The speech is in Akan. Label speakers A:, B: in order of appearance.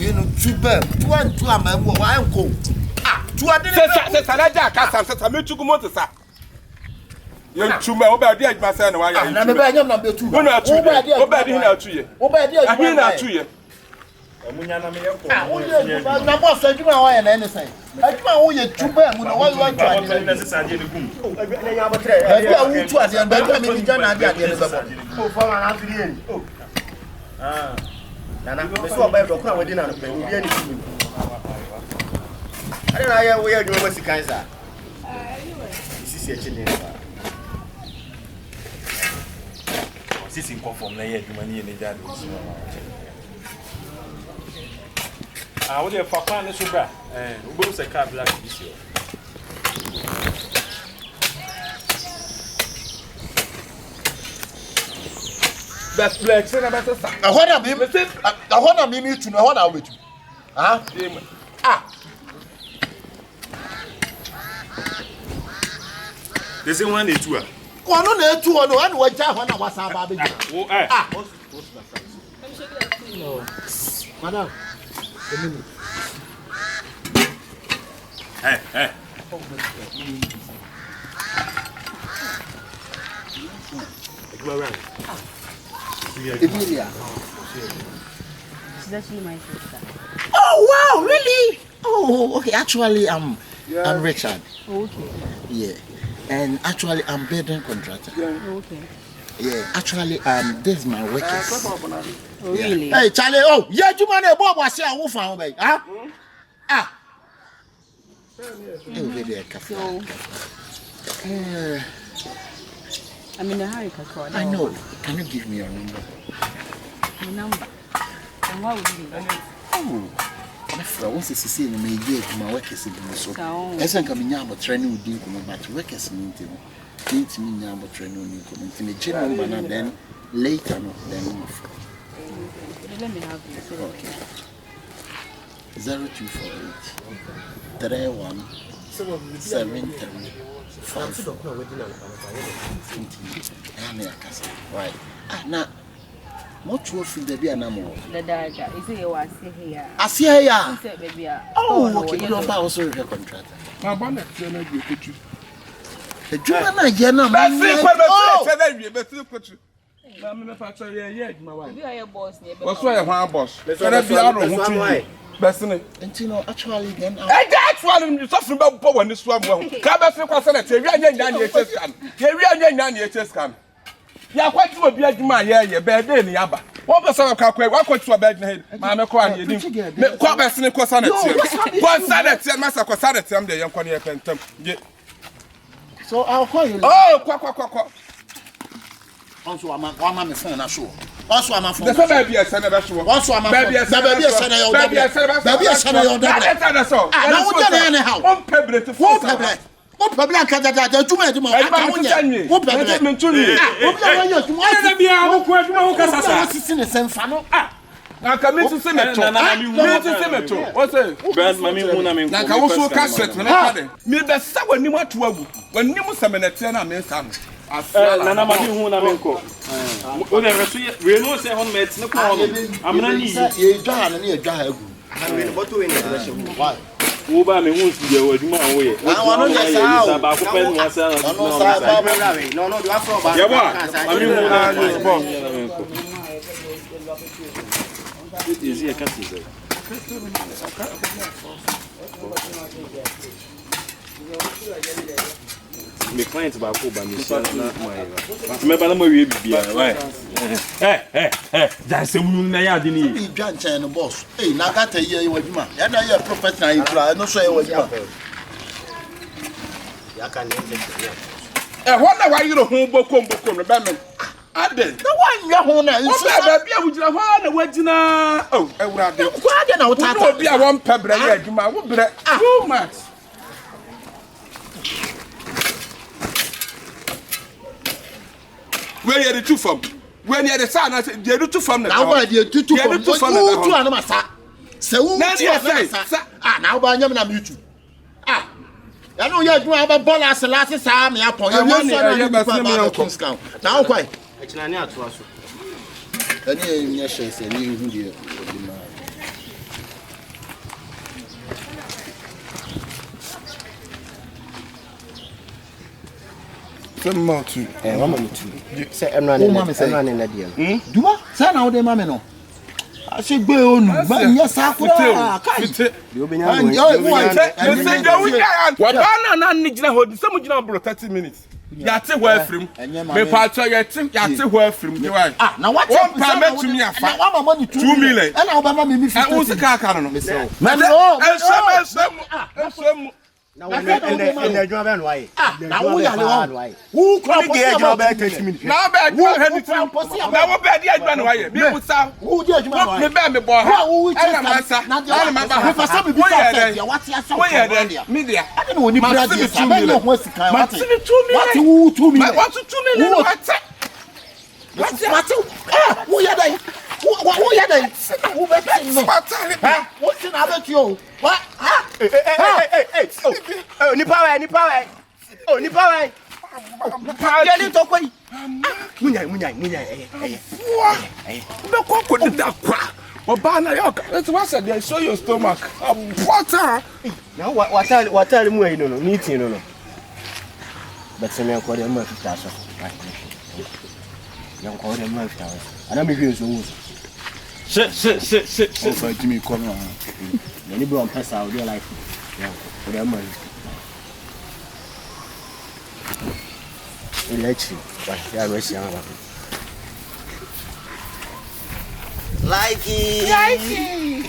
A: you know, two bed, two and two am I go. Ah, two are
B: the Sanaja Casa, Samu to go to Sa. You two my over the edge, my son. Why are you number 2? One or 2 over 2 years. Over there, I mean, not 2 years.
A: Na boss say you want and anything. I want you to buy when I want to necessarily go. I want to at and I mean John at the end. Oh, for an afternoon. Ah. Nana, so buy the crowd within and pay. I don't know where you was the Kaiser. This is a chin. This is conform na yet money in the dad. Ah, what the papa na so bra. We go say car black this year. Best black say na better sir. I wanna me to know what I with you. Ah? Ah. This is one day two. One on the 2 on one way down when I was about baby. Oh, ah. No. Madam. Hey. Emilia.
C: She's actually my sister.
A: Oh wow, really? Oh, okay. Actually, I'm Richard.
C: Oh, okay.
A: Yeah. And actually, I'm building contractor.
C: Oh, okay.
A: Yeah, actually, this is my workers.
C: Oh, really?
A: Hey, Charlie, oh, yeah, you man, Bob was here, who found me? Huh? Ah.
C: So, I'm in a hurry, Kakao.
A: I know. Can you give me your number?
C: My number? And what would you do?
A: Oh. I want to see me get my workers in the so. As I come in about training with you, but workers need me about training in the general manner, then later, then
C: let me have you.
A: Okay. 0248 31 73 right. Now, what you feel the beer number?
C: The dagger. Is it your here?
A: I see here.
C: Oh,
A: okay. You don't buy also your contract.
B: My bonnet, you know, you could you.
A: The German, you know,
B: I'm factory, yeah, my wife.
C: You are your boss.
B: What's why I'm boss? Let's be out of
A: and you know, actually, then
B: that's why I'm suffering about power in this one. Come back to the Canada. Ya kwatu obi adwuma ye bed dey ni aba wo be so ka kwa kwatu bed na head ma me ko an ye dim me ko be sene ko sanete ko sanete ma sa ko sanete am de ye ko ne pentam ye
A: so I'll call you.
B: Oh kwa
A: also am me phone na show also am phone
B: the so baby e sene be show
A: also am baby e sene yo baby e sene yo
B: that's all
A: na wo dey na how
B: on pebrete phone
A: what problem can that too many what problem
B: ntuni
A: what
B: bia wo ko adwuma wo kasa sa
A: sisi ne senfa no
B: na ka me sisi meto me sisi meto wo say
D: brand mami hu na me
B: na ka wo so ka set me na ka me be sa wanim atu agu wanim semenete na me nsa no
D: nana mami hu na me nko o de reso we no say hon met ne ko amna ni
A: ye dwa na ye dwa agu we but we ne why
D: wo ba me hu si je wadwuma an wo ye
A: no dey sa
D: ba ko pen wa sa
A: no do afro ba
D: Yeboah mami hu na me boss is he a customer? Me client ba ko ba me so na my but me ba na mo wie bibia why that say mun na ya de ni
A: bi dwa nchen no boss na gata ye wadwuma ya na ye professional infra no so ye wadwuma ya kan ne
B: wonder why you ho bokom no ba me ade
A: na wanya ho na
B: nso ba bia wujira ho na wagina oh ewurade
A: ko ade na wotata
B: no bia won pebra ye adwuma wo bre too much where you the two from when you the son they do two from
A: na why they do two from two an masa se wu na ba nyam na me tu ya no ya adwuma ba ball as last sa me apon ya no so na Kings Town na wo kwai
D: akina ne atoa so
A: ani nye hye se ni hu die
B: Some more too.
E: Mama me too. Say Emran in the deal.
A: Duma, say now the mama no. I should be on, but yes, I could.
E: You'll be
B: some 30 minutes. Yate where from? Me patcho yate where from?
A: Ah, now what?
B: One permit to me afa.
A: Now what money 2 million? And Obama me 50.
B: And who's the car no?
E: Now in the job and why?
A: Now we are who come
E: the job 30 minutes.
B: Now bad you anything. Now what bad you done why? Me put some
A: who did you
B: me be me boy.
A: Who
B: just now the
A: for some people what you say?
B: Where media?
A: I don't know when you brother. I don't know what's kind. What
B: 2 million?
A: What 2 million?
B: What 2 million? What?
A: Who you there? Who you there? Who bet? What's in about you? What?
E: Hey. Oh, nipa way. Oh, nipa way. Ya ni to kwai. Munya.
B: Be ko da kwa. Obana yoka. Let's watch it. They show your stomach. Water.
E: Now what mu ayi no. Meeting no. But say me ko dey ma 50,000. Yan ko dey ma 50,000. Ana me hwe so wo.
D: Shit.
B: Oh, Jimmy come on.
E: Any bro on pass out your life. Yeah, for the money. Likeee.